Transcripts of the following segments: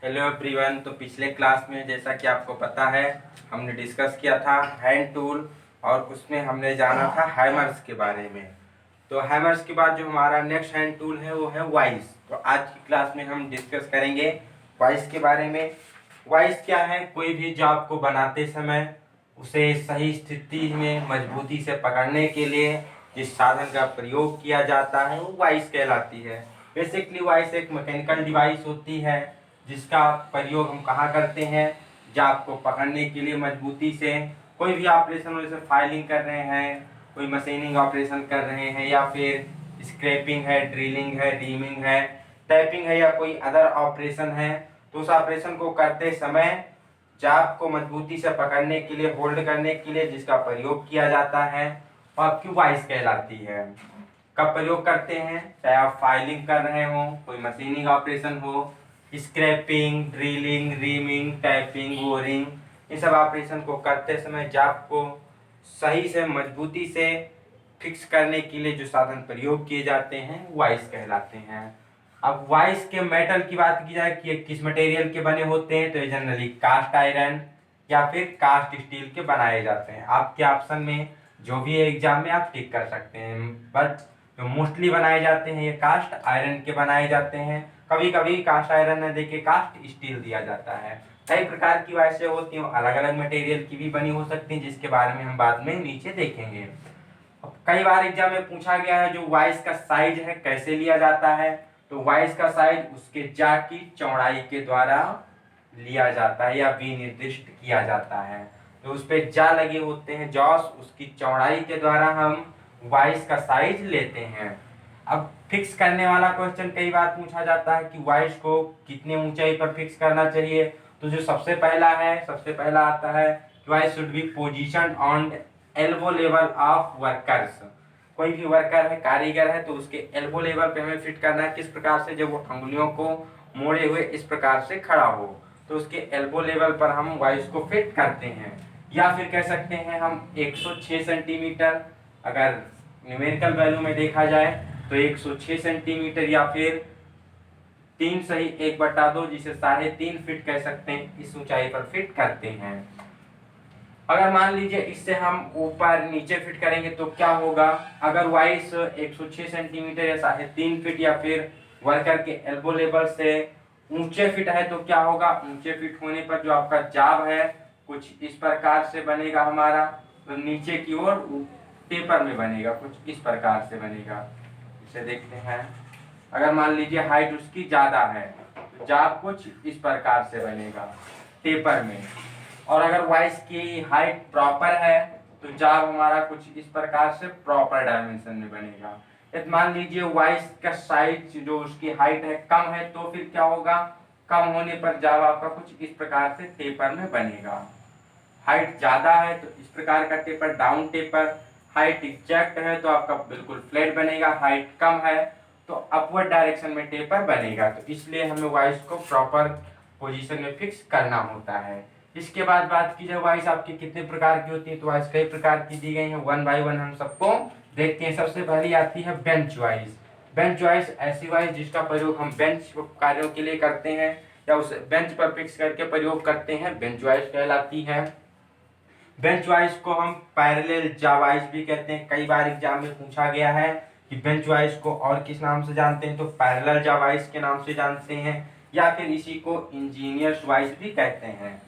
Hello everyone. तो पिछले class में जैसा कि आपको पता है हमने डिस्कस किया था हैंड टूल और उसमें हमने जाना था हैमर्स के बारे में। तो हैमर्स के बाद जो हमारा नेक्स्ट हैंड टूल है वो है वाइस। तो आज की क्लास में हम डिस्कस करेंगे वाइस के बारे में। वाइस क्या है? कोई भी जॉब को बनाते समय उसे सही स्थिति में मजबूती से पकड़ने के लिए जिस साधन का प्रयोग किया जाता है वो वाइस कहलाती है। बेसिकली वाइस एक मैकेनिकल डिवाइस होती है जिसका प्रयोग हम कहाँ करते हैं? जाप को पकड़ने के लिए मजबूती से। कोई भी ऑपरेशन जैसे फाइलिंग कर रहे हैं, कोई मशीनिंग ऑपरेशन कर रहे हैं, या फिर स्क्रैपिंग है, ड्रिलिंग है, रीमिंग है, टाइपिंग है, या कोई अदर ऑपरेशन है, तो उस ऑपरेशन को करते समय जाप को मजबूती से पकड़ने के लिए, होल्ड करने के लिए जिसका प्रयोग किया जाता है वह आपकी वाइस कहलाती है। कब प्रयोग करते हैं? चाहे आप फाइलिंग कर रहे हो, कोई मशीनिंग ऑपरेशन हो, scraping, drilling, reaming, typing, boring, इन सब ऑपरेशन को करते समय जाप को सही से मजबूती से फिक्स करने के लिए जो साधन प्रयोग किए जाते हैं वाइस कहलाते हैं। अब वाइस के मेटल की बात की जाए कि ये किस मटेरियल के बने होते हैं, तो ये जनरली कास्ट आयरन या फिर कास्ट स्टील के बनाए जाते हैं। आपके ऑप्शन में जो भी एग्जाम में आप टिक कर सकते हैं, बट जो मोस्टली बनाए जाते हैं ये कास्ट आयरन के बनाए जाते हैं। कभी कभी कास्ट आयरन न देके कास्ट स्टील दिया जाता है। कई प्रकार की वाइसें होती हैं, अलग अलग मटेरियल की भी बनी हो सकती हैं, जिसके बारे में हम बाद में नीचे देखेंगे। कई बार एग्जाम में पूछा गया है जो वाइस का साइज है कैसे लिया जाता है, तो वाइस का साइज उसके जा की चौड़ाई के द्वारा लिया जाता है या विनिर्दिष्ट किया जाता है। तो उस पे जा लगे होते हैं, जॉस, उसकी चौड़ाई के द्वारा हम वाइस का साइज लेते हैं। अब फिक्स करने वाला क्वेश्चन कई बार पूछा जाता है कि वाइस को कितने ऊंचाई पर फिक्स करना चाहिए। तो जो सबसे पहला आता है vice should be position on elbow level of workers. कोई भी वर्कर है, कारीगर है, तो उसके एल्बो लेवल पे हमें फिट करना है। किस प्रकार से? जब वो अंगुलियों को मोड़े हुए इस प्रकार से खड़ा हो, तो उसके एल्बो लेवल पर हम वाइस को फिट करते हैं। या फिर कह सकते हैं हम 106 सेंटीमीटर, अगर न्यूमेरिकल वैल्यू में देखा जाए तो 106 सेंटीमीटर या फिर 3 सही 1/2 जिसे 3.5 फीट कह सकते हैं, इस ऊंचाई पर फिट करते हैं। अगर मान लीजिए इससे हम ऊपर नीचे फिट करेंगे तो क्या होगा? अगर वाइस 106 सेंटीमीटर या 3.5 फीट या फिर वर्कर के एल्बो लेवल से ऊंचे फिट है तो क्या होगा? ऊंचे फिट होने पर जो आपका जाब है कुछ इस प्रकार से बनेगा हमारा, तो नीचे की ओर टेपर में बनेगा, कुछ इस प्रकार से बनेगा। इसे देखते हैं। अगर मान लीजिए हाइट उसकी ज्यादा है तो जाब कुछ इस प्रकार से बनेगा टेपर में। और अगर वाइस की हाइट प्रॉपर है तो जाब हमारा कुछ इस प्रकार से प्रॉपर डायमेंशन में बनेगा। यदि मान लीजिए वाइस का साइज जो उसकी हाइट है कम है तो फिर क्या होगा? कम होने पर जाब आपका कुछ इस प्रकार से टेपर में बनेगा। हाइट ज्यादा है तो इस प्रकार का taper, down taper. Height exact है तो आपका बिल्कुल फ्लैट बनेगा। हाइट कम है तो अपवर्ड डायरेक्शन में टेपर बनेगा। तो इसलिए हमें वाइस को प्रॉपर पोजीशन में फिक्स करना होता है। इसके बाद बात की जाए वाइस आपकी कितने प्रकार की होती है, तो वाइस कई प्रकार की दी गई है। वन बाय वन हम सबको देखते हैं। सबसे पहली आती है बेंच वाइस। बेंच वाइस ऐसी वाइस जिसका प्रयोग हम बेंच कार्यों के लिए करते हैं या उस बेंच पर फिक्स करके प्रयोग करते हैं, बेंच वाइस कहलाती है। बेंच वाइस को हम पैरेलल जा वाइस भी कहते हैं। कई बार एग्जाम में पूछा गया है कि बेंच वाइस को और किस नाम से जानते हैं, तो पैरेलल जा वाइस के नाम से जानते हैं, या फिर इसी को इंजीनियर्स वाइस भी कहते हैं।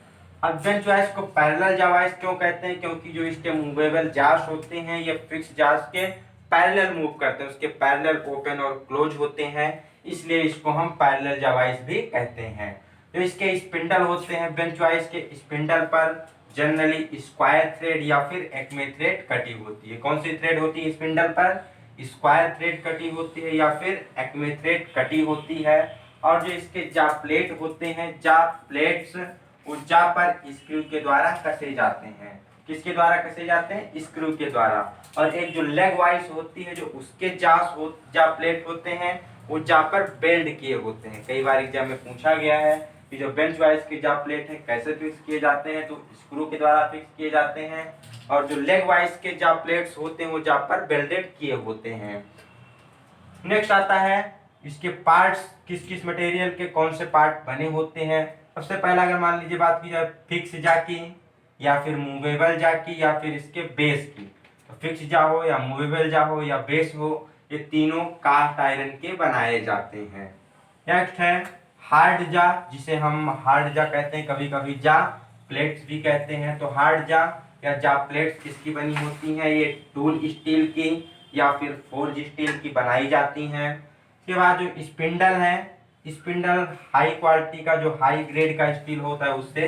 अब बेंच वाइस को पैरेलल जा वाइस क्यों कहते हैं? क्योंकि जो इसके मूवेबल जार्स होते हैं ये फिक्स जार्स के पैरेलल मूव करते हैं, उसके पैरेलल ओपन और क्लोज होते हैं, इसलिए इसको हम पैरेलल जा वाइस भी कहते हैं। जो इसके स्पिंडल होते हैं बेंच वाइस के, स्पिंडल पर जनरली स्क्वायर थ्रेड या फिर एक्मे थ्रेड कटी होती है। कौन सी थ्रेड होती है स्पिंडल पर? स्क्वायर थ्रेड कटी होती है या फिर एक्मे थ्रेड कटी होती है। और जो इसके जा प्लेट होते हैं, जा प्लेट्स, वो जा पर स्क्रू के द्वारा कसे जाते हैं। किसके द्वारा कसे जाते हैं? स्क्रू के द्वारा। और एक जो लेग वाइस होती है, जो उसके जा प्लेट होते हैं वो जा पर बेल्ड किए होते हैं। कई बार एग्जाम में पूछा गया है कि जो बेंच वाइस के जा प्लेट है कैसे फिक्स किए जाते हैं, तो स्क्रू के द्वारा फिक्स किए जाते हैं। और जो लेग वाइस के जा प्लेट्स होते हैं वो जा पर बेल्डेड किए होते हैं। नेक्स्ट आता है इसके पार्ट्स किस किस मटेरियल के कौन से पार्ट बने होते हैं। सबसे पहला अगर मान लीजिए बात की जाए फिक्स जा की या फिर मूवेबल जा की या फिर इसके बेस की, तो फिक्स जा हो या मूवेबल जा हो या बेस हो, ये तीनों कास्ट आयरन के बनाए जाते हैं। नेक्स्ट है हार्ड जा, जिसे हम हार्ड जा कहते हैं, कभी कभी जा प्लेट्स भी कहते हैं। तो हार्ड जा या जा प्लेट्स किसकी बनी होती हैं, ये टूल स्टील की या फिर फोर्ज स्टील की बनाई जाती हैं। इसके बाद जो स्पिंडल है, स्पिंडल हाई क्वालिटी का जो हाई ग्रेड का स्टील होता है उससे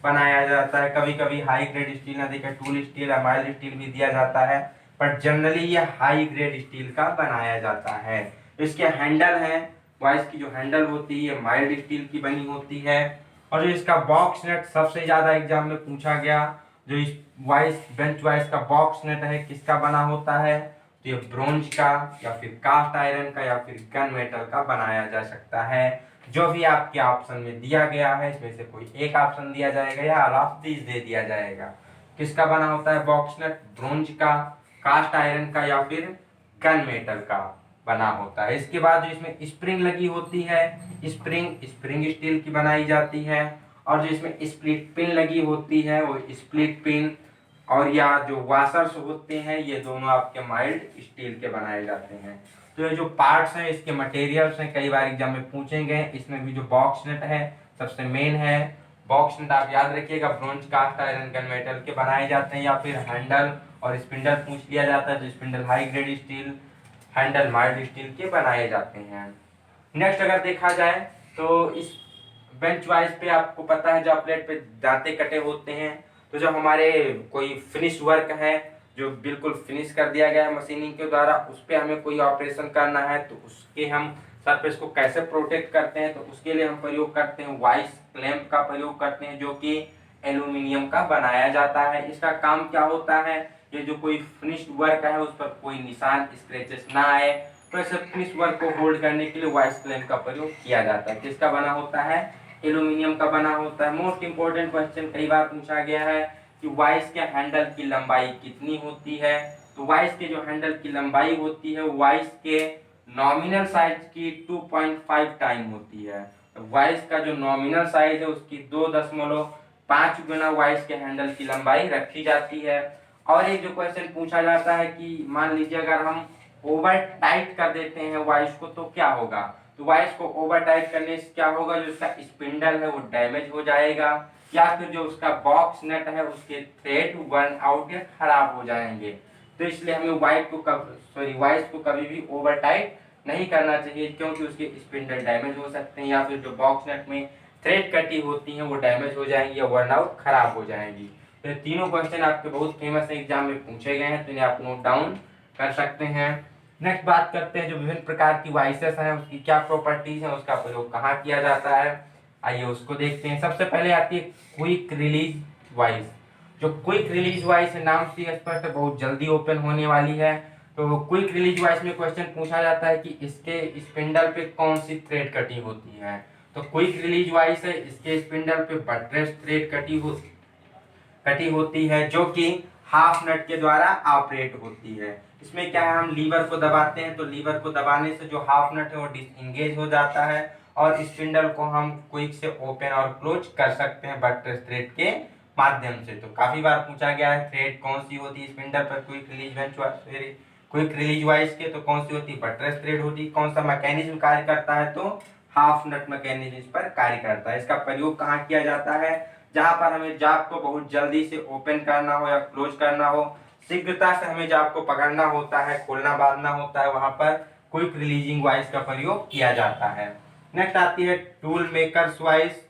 बनाया जाता है। कभी कभी हाई ग्रेड स्टील ना देकर टूल स्टील या माइल्ड स्टील भी दिया जाता है, पर जनरली ये हाई ग्रेड स्टील का बनाया जाता है। इसके हैंडल है, वाइस की जो हैंडल होती है माइल्ड स्टील की बनी होती है। और जो इसका बॉक्स नट सबसे ज्यादा एग्जाम में पूछा गया, जो इस वाइस बेंच वाइस का बॉक्स नट है किसका बना होता है, तो ये ब्रोंज का या फिर कास्ट आयरन का या फिर गन मेटल का बनाया जा सकता है। जो भी आपके ऑप्शन में दिया गया है इसमें से कोई एक ऑप्शन दिया जाएगा या ऑल ऑफ दीज दे दिया जाएगा। किसका बना होता है बॉक्स नट, ब्रोंज का, कास्ट आयरन का या फिर गन मेटल का बना होता है। इसके बाद जो इसमें स्प्रिंग लगी होती है, स्प्रिंग स्टील की बनाई जाती है। और जो इसमें स्प्लिट पिन लगी होती है वो स्प्लिट पिन और या जो वाशर्स होते हैं ये दोनों आपके माइल्ड स्टील के बनाए जाते हैं। तो ये जो पार्ट्स हैं इसके मटेरियल्स हैं, कई बार एग्जाम में पूछे गए। इसमें भी जो बॉक्स नट है सबसे मेन है। बॉक्स नट आप याद रखिएगा bronze, cast iron, gun metal के बनाए जाते हैं। या फिर हैंडल और स्पिंडल पूछ लिया जाता है, जो spindle high grade steel, handle mild steel के बनाए जाते हैं। नेक्स्ट अगर देखा जाए तो इस बेंच वाइज पे आपको पता है जो प्लेट पे दांते कटे होते हैं, तो जब हमारे कोई फिनिश वर्क है जो बिल्कुल फिनिश कर दिया गया है मशीनिंग के द्वारा, उस पर हमें कोई ऑपरेशन करना है तो उसके हम सरफेस को कैसे प्रोटेक्ट करते हैं, तो उसके लिए हम प्रयोग करते हैं वाइस क्लैंप का प्रयोग करते हैं, जो कि एल्यूमिनियम का बनाया जाता है। इसका काम क्या होता है, ये जो कोई फिनिश्ड वर्क है उस पर कोई निशान स्क्रैचेस ना आए, तो ऐसे फिनिश वर्क को होल्ड करने के लिए वाइस क्लैंप का प्रयोग किया जाता है। किसका बना होता है, एल्यूमिनियम का बना होता है। मोस्ट इंपोर्टेंट क्वेश्चन कई बार पूछा गया है कि वाइस के हैंडल की लंबाई कितनी होती है, तो वाइस के जो हैंडल की लंबाई होती है वाइस के नॉमिनल साइज की 2.5 टाइम होती है। वाइस का जो नॉमिनल साइज है उसकी 2.5 गुना वाइस के हैंडल की लंबाई रखी जाती है। और एक जो क्वेश्चन पूछा जाता है कि मान लीजिए अगर हम ओवर टाइट कर देते हैं वाइस को तो क्या होगा, तो वाइस को ओवर टाइट करने से क्या होगा, जो उसका स्पिंडल है वो डैमेज हो जाएगा, या फिर जो उसका बॉक्स नट है उसके थ्रेड बर्न आउट या खराब हो जाएंगे। तो इसलिए हमें वाइस को कभी भी ओवर टाइट नहीं करना चाहिए, क्योंकि उसके स्पिंडल डैमेज हो सकते हैं या फिर जो बॉक्स नट में थ्रेड कटी होती हैं वो डैमेज हो जाएंगी या बर्न आउट खराब हो जाएंगी। तो ये तीनों क्वेश्चन आपके बहुत फेमस एग्जाम में पूछे गए हैं, तो इन्हें आप नोट डाउन कर सकते हैं। नेक्स्ट बात करते हैं जो विभिन्न प्रकार की वाइसेस हैं उसकी क्या प्रॉपर्टीज हैं, उसका प्रयोग कहाँ किया जाता है, आइए उसको देखते हैं। सबसे पहले आती है क्विक रिलीज वाइस। जो क्विक रिलीज वाइस है नाम से स्पष्ट है, बहुत जल्दी ओपन होने वाली है। तो क्विक रिलीज वाइस में क्वेश्चन पूछा जाता है कि इसके स्पिंडल पे कौन सी थ्रेड कटी होती है, तो क्विक रिलीज वाइस है इसके स्पिंडल पे बटरेस थ्रेड कटी होती है, जो कि हाफ नट के द्वारा ऑपरेट होती है। इसमें क्या है, हम लीवर को दबाते हैं तो लीवर को दबाने से जो हाफ नट है वो डिसएंगेज हो जाता है और स्पिंडल को हम क्विक से ओपन और क्लोज कर सकते हैं बटरेस थ्रेड के माध्यम से। तो काफी बार पूछा गया है थ्रेड कौन सी होती है स्पिंडल पर क्विक रिलीज वाइस के, तो कौन सी होती है, बटरेस थ्रेड होती है। कौन सा मैकेनिज्म कार्य करता है, तो हाफ नट मैकेनिज्म इस पर कार्य करता है। इसका प्रयोग कहाँ किया जाता है, जहां पर हमें जाप को बहुत जल्दी से ओपन करना हो या क्लोज करना हो, शीघ्रता से हमें जाप को पकड़ना होता है, खोलना बांधना होता है, वहां पर क्विक रिलीजिंग वाइस का प्रयोग किया जाता है। नेक्स्ट आती है tool makers vice.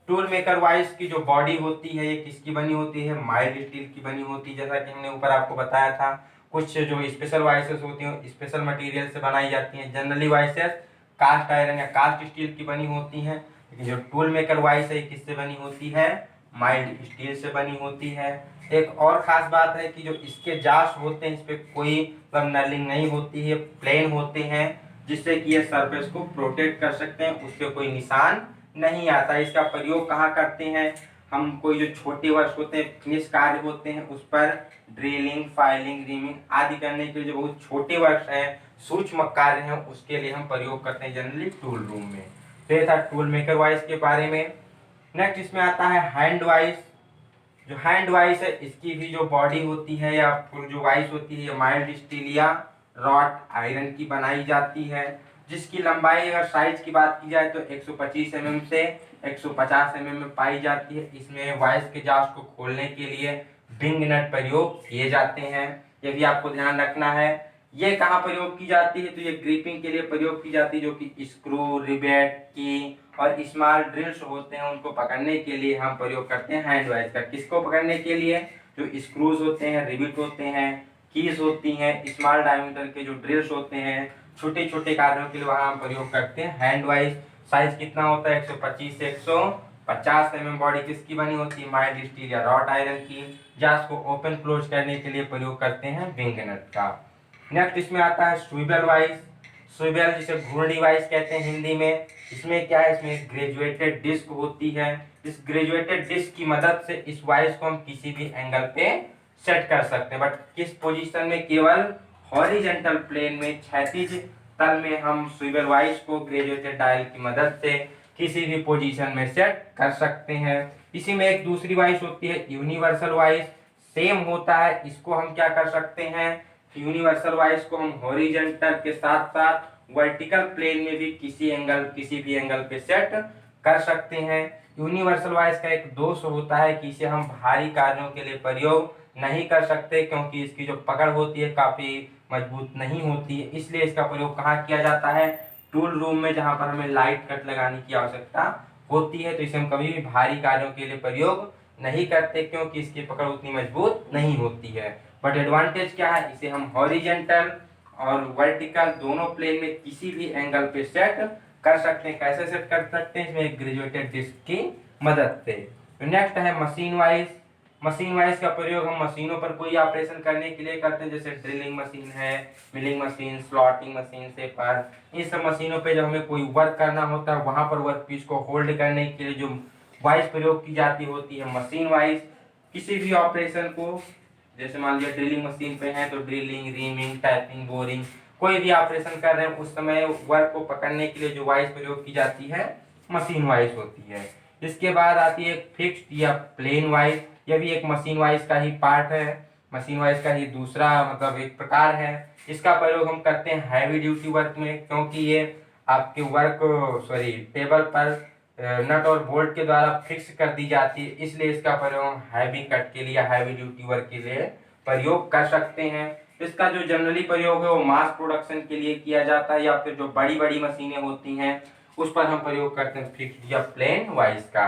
Tool maker vice की जो बॉडी होती है ये किसकी बनी होती है, माइल्ड स्टील की बनी होती है। जैसा कि हमने ऊपर आपको बताया था, कुछ जो स्पेशल वाइसेस होती हैं स्पेशल मटेरियल से बनाई जाती हैं। जनरली वाइसेस कास्ट आयरन या कास्ट स्टील की बनी होती हैं, लेकिन जो टूल मेकर वाइस है किससे बनी होती है, माइल्ड स्टील से बनी होती है। एक और खास बात है कि जो इसके जास होते हैं इस पे कोई नलिंग नहीं होती है, प्लेन होते हैं, जिससे कि ये सरफेस को प्रोटेक्ट कर सकते हैं, उस पे कोई निशान नहीं आता। इसका प्रयोग कहाँ करते हैं, हम कोई जो छोटे वर्क होते हैं फिनिश कार्य होते हैं उस पर ड्रिलिंग, फाइलिंग, रीमिंग आदि करने के लिए जो बहुत छोटे वर्क हैं सूक्ष्म कार्य हैं उसके लिए हम प्रयोग करते हैं जनरली टूल रूम में। तो ये था टूल मेकर वाइस के बारे में। नेक्स्ट इसमें आता है हैंड वाइस। जो हैंड वाइस है इसकी भी जो बॉडी होती है या फिर जो वाइस होती है माइल्ड स्टील या रॉड आयरन की बनाई जाती है, जिसकी लंबाई अगर साइज की बात की जाए तो 125 mm से 150 mm में पाई जाती है। इसमें वाइस के जास को खोलने के लिए विंग नट प्रयोग किए जाते हैं। ये भी आपको ध्यान रखना है। ये कहाँ प्रयोग की जाती है, तो ये ग्रिपिंग के लिए प्रयोग की जाती है, जो कि स्क्रू, रिवेट, की और स्मॉल ड्रिल्स होते हैं उनको पकड़ने के लिए हम प्रयोग करते हैं हैंड वाइस का। किसको पकड़ने के लिए, जो स्क्रूज होते हैं, रिवेट होते हैं, कीज होती हैं, स्मॉल डायमीटर के जो ड्रिल्स होते हैं, छोटे छोटे कार्यों के लिए वहां हम प्रयोग करते हैं हैंड वाइस। साइज कितना होता है, 125 से 150 mm। बॉडी किसकी बनी होती है, माइल्ड स्टील या रॉड आयरन की। जास को ओपन क्लोज करने के लिए प्रयोग करते हैं विंग नट का। नेक्स्ट इसमें आता है स्विवेल वाइस। स्विवेल जिसे घूर्णी वाइस कहते हैं हिंदी में। इसमें क्या है, इसमें ग्रेजुएटेड डिस्क होती है। इस ग्रेजुएटेड डिस्क की मदद से इस वाइस को हम किसी भी एंगल पे सेट कर सकते हैं, बट किस पोजीशन में, केवल हॉरिजॉन्टल प्लेन में, क्षैतिज तल में हम स्विवेल वाइस को ग्रेजुएटेड डायल की मदद से किसी भी पोजीशन में सेट कर सकते हैं। इसी में एक दूसरी वाइस होती है यूनिवर्सल वाइस। सेम होता है, इसको हम क्या कर सकते हैं, यूनिवर्सल वाइस को हम हॉरिजॉन्टल के साथ साथ वर्टिकल प्लेन में भी किसी भी एंगल पे सेट कर सकते हैं। यूनिवर्सल वाइस का एक दोष होता है कि इसे हम भारी कार्यों के लिए प्रयोग नहीं कर सकते, क्योंकि इसकी जो पकड़ होती है काफी मजबूत नहीं होती है। इसलिए इसका प्रयोग कहाँ किया जाता है, टूल रूम में, जहां पर हमें लाइट कट लगाने की आवश्यकता होती है। तो इसे हम कभी भी भारी कार्यों के लिए प्रयोग नहीं करते, क्योंकि इसकी पकड़ उतनी मजबूत नहीं होती है। बट एडवांटेज क्या है, इसे हम हॉरिजॉन्टल और वर्टिकल दोनों प्लेन में किसी भी एंगल पे सेट कर सकते हैं। कैसे सेट कर सकते हैं, इसमें ग्रेजुएटेड डिस्क की मदद से। नेक्स्ट है मशीन वाइज। मशीन वाइज का प्रयोग हम मशीनों पर कोई ऑपरेशन करने के लिए करते हैं, जैसे ड्रिलिंग मशीन है, milling machine, slotting machine, shaper. इन सब मशीनों पे जब हमें कोई वर्क करना होता है, वहां पर वर्क पीस को होल्ड करने के लिए जो वाइज प्रयोग की जाती होती है मशीन वाइज। किसी भी ऑपरेशन को, जैसे मान लिया ड्रिलिंग मशीन पे है तो ड्रिलिंग, रीमिंग, टाइपिंग, बोरिंग, कोई भी ऑपरेशन कर रहे हैं उस समय वर्क को पकड़ने के लिए जो वाइज प्रयोग की जाती है मशीन वाइज होती है। इसके बाद आती है फिक्स्ड या प्लेन वाइज। यह भी एक मशीन वाइज का ही पार्ट है, मशीन वाइज का ही दूसरा मतलब एक प्रकार है। इसका प्रयोग हम करते हैं हैवी ड्यूटी वर्क में, क्योंकि ये आपके टेबल पर नट और बोल्ट के द्वारा फिक्स कर दी जाती है। इसलिए इसका प्रयोग हम हैवी कट के लिए, हैवी ड्यूटी वर्क के लिए प्रयोग कर सकते हैं। इसका जो जनरली प्रयोग है वो मास प्रोडक्शन के लिए किया जाता है, या फिर जो बड़ी बड़ी मशीनें होती हैं उस पर हम प्रयोग करते हैं फिक्स्ड या प्लेन वाइज का।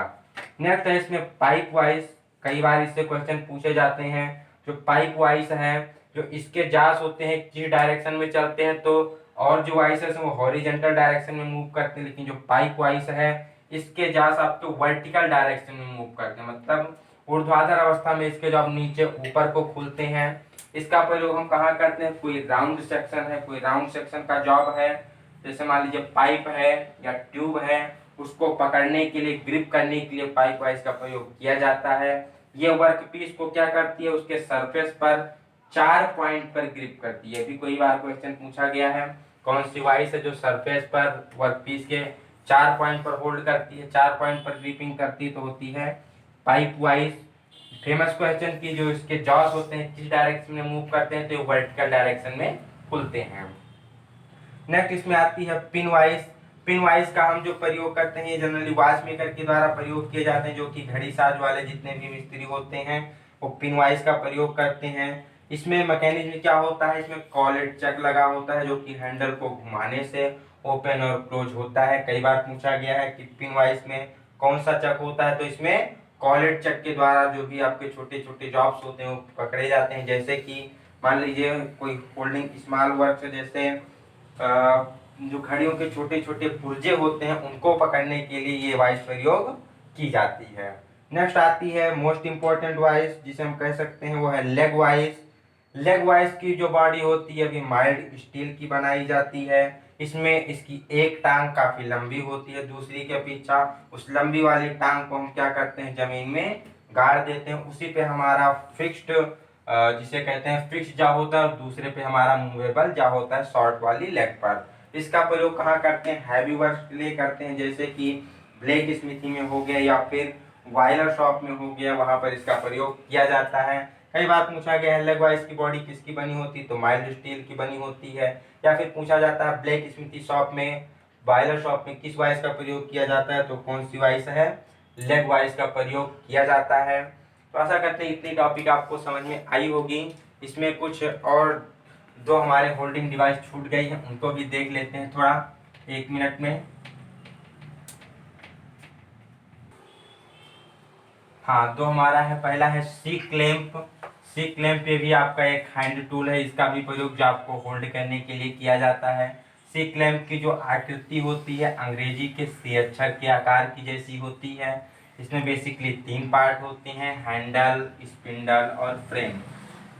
नेक्स्ट है इसमें पाइप वाइज। कई बार इससे क्वेश्चन पूछे जाते हैं। जो पाइप वाइज है, जो इसके जास होते हैं किस डायरेक्शन में चलते हैं, तो और जो वाइस है वो हॉरिजॉन्टल डायरेक्शन में मूव करते हैं, लेकिन जो पाइप वाइस है इसके जास आपको वर्टिकल डायरेक्शन में मूव करते हैं, मतलब ऊर्ध्वाधर अवस्था में इसके जब नीचे ऊपर को खुलते हैं। इसका प्रयोग हम कहाँ करते हैं, कोई राउंड सेक्शन है, कोई राउंड सेक्शन का जॉब है, जैसे मान लीजिए पाइप है या ट्यूब है, उसको पकड़ने के लिए, ग्रिप करने के लिए पाइप वाइस का प्रयोग किया जाता है। ये वर्क पीस को क्या करती है, उसके सरफेस पर 4 पॉइंट पर ग्रिप करती है। अभी कोई बार क्वेश्चन पूछा गया है, कौन सी वाइस है जो सरफेस पर वर्क पीस के 4 पॉइंट पर होल्ड करती है, 4 पॉइंट पर ग्रिपिंग करती है, तो होती है पाइप वाइस। फेमस क्वेश्चन की जो इसके जॉस होते हैं किस डायरेक्शन में मूव करते हैं, तो वर्टिकल डायरेक्शन में खुलते हैं। नेक्स्ट इसमें आती है पिन वाइस। पिन वाइस का हम जो प्रयोग करते हैं जनरली वॉच मेकर के द्वारा प्रयोग किए जाते हैं, जो कि घड़ी साज वाले जितने भी मिस्त्री होते हैं वो पिन वाइस का प्रयोग करते हैं। इसमें मैकेनिज्म क्या होता है, इसमें कॉलेट चक लगा होता है, जो कि हैंडल को घुमाने से ओपन और क्लोज होता है। कई बार पूछा गया है कि पिन वाइस में कौन सा चक होता है, तो इसमें कॉलेट चक के द्वारा जो भी आपके छोटे छोटे जॉब्स होते हैं वो पकड़े जाते हैं। जैसे कि मान लीजिए कोई होल्डिंग स्मॉल वर्क, जैसे जो घड़ियों के छोटे छोटे पुर्जे होते हैं उनको पकड़ने के लिए ये वाइस प्रयोग की जाती है। नेक्स्ट आती है मोस्ट इंपॉर्टेंट वाइस, जिसे हम कह सकते हैं वो है लेग वाइस। लेग वाइस की जो बॉडी होती है अभी माइल्ड स्टील की बनाई जाती है। इसमें इसकी एक टांग काफी लंबी होती है दूसरी के पीछा, उस लंबी वाली टांग को हम क्या करते हैं जमीन में गाड़ देते हैं, उसी पे हमारा फिक्स्ड जिसे कहते हैं फिक्स जा होता है, और दूसरे पे हमारा मूवेबल जा होता है शॉर्ट वाली लेग पर। इसका प्रयोग कहाँ करते हैं? हैवी वर्क के लिए करते हैं, जैसे कि ब्लैक स्मिथी में हो गया या फिर वायलर शॉप में हो गया, वहां पर इसका प्रयोग किया जाता है। कई बार पूछा गया है लेग वाइज की बॉडी किसकी बनी होती है, तो माइल्ड स्टील की बनी होती है। या फिर पूछा जाता है ब्लैक स्मिथी शॉप में, वायलर शॉप में किस वाइस का प्रयोग किया जाता है, तो कौन सी वाइस है? लेग वाइस का प्रयोग किया जाता है। तो आशा करते हैं इतनी टॉपिक आपको समझ में आई होगी। इसमें कुछ और दो हमारे होल्डिंग डिवाइस छूट गई है, उनको भी देख लेते हैं थोड़ा 1 मिनट में। हाँ, तो हमारा है पहला है सी क्लैंप। सी क्लैंप पे भी आपका एक हैंड टूल है, इसका भी प्रयोग जो आपको होल्ड करने के लिए किया जाता है। सी क्लैंप की जो आकृति होती है अंग्रेजी के सी अक्षर के आकार की जैसी होती है। इसमें बेसिकली 3 पार्ट होते हैं, हैंडल, स्पिंडल और फ्रेम।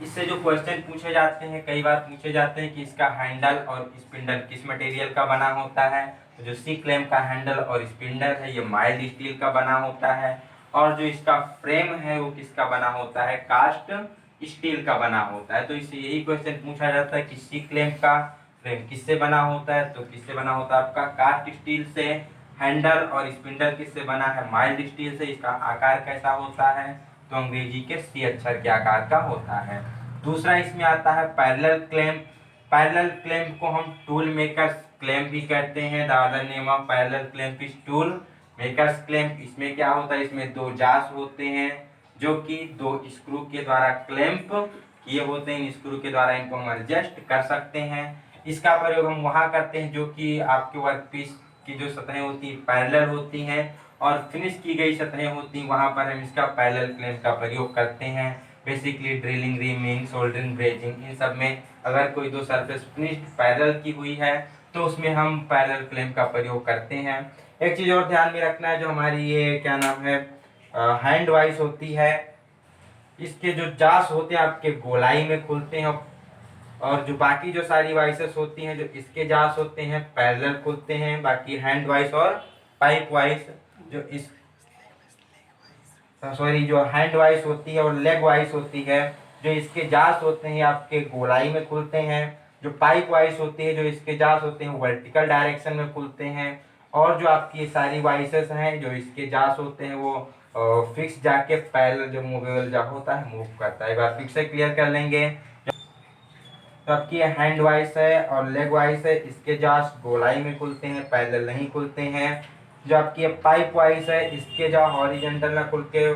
इससे जो क्वेश्चन पूछे जाते हैं, कई बार पूछे जाते हैं कि इसका हैंडल और स्पिंडल किस मटेरियल का बना होता है। तो जो सी क्लैंप का हैंडल और स्पिंडल है ये माइल्ड स्टील का बना होता है, और जो इसका फ्रेम है वो किसका बना होता है? कास्ट स्टील का बना होता है। तो इससे यही क्वेश्चन पूछा जाता है कि सी क्लैंप का फ्रेम किससे बना होता है, तो किससे बना होता है आपका? कास्ट स्टील से। हैंडल और स्पिंडल किससे बना है? माइल्ड स्टील से। इसका आकार कैसा होता है? तो अंग्रेजी के सी अक्षर के आकार का होता है। दूसरा इसमें आता है पैरेलल क्लैंप। पैरेलल क्लैंप को हम टूल मेकर्स क्लैंप भी कहते हैं। The other name of parallel clamp is tool makers clamp. इसमें क्या होता है? इसमें 2 जास होते हैं जो कि 2 स्क्रू के द्वारा क्लैंप किए होते हैं। इन स्क्रू के द्वारा इनको हम एडजस्ट कर सकते हैं। इसका प्रयोग हम वहां करते हैं जो कि आपके वर्क पीस की जो सतहें होती हैं पैरेलल होती हैं, और फिनिश की गई सतहें होती हैं, वहां पर हम इसका पैरेलल क्लैंप का प्रयोग करते हैं। Basically drilling, reaming, soldering, brazing, इन सब में अगर कोई 2 सरफेस फिनिश्ड पैरेलल की हुई है तो उसमें हम पैरेलल क्लैंप का प्रयोग करते हैं। एक चीज और ध्यान में रखना है, जो हमारी ये क्या नाम है हैंड वाइस होती है, इसके जो जास होते हैं आपके गोलाई में खुलते हैं, और जो बाकी जो सारी वाइसेस होती हैं जो इसके जास होते हैं पैरेलल खुलते हैं। बाकी हैंड वाइस और पाइप वाइस जो इस जो हैंड वाइस होती है और लेग वाइस होती है, जो इसके जास होते हैं आपके गोलाई में खुलते हैं। जो पाइप वाइस होती है जो इसके जास होते हैं वर्टिकल डायरेक्शन में खुलते हैं। और जो आपकी सारी वाइसेस हैं जो इसके जास होते हैं वो फिक्स जाके पैरेलल जो मूवेबल जा होता है मूव करता है। एक बार फिक्स से क्लियर कर लेंगे। तो आपकी हैंड वाइस है और लेग वाइस है, इसके जास गोलाई में खुलते हैं, पैरेलल नहीं खुलते हैं। जो आपकी पाइप वाइस है इसके जो हॉरिजॉन्टल में खुल के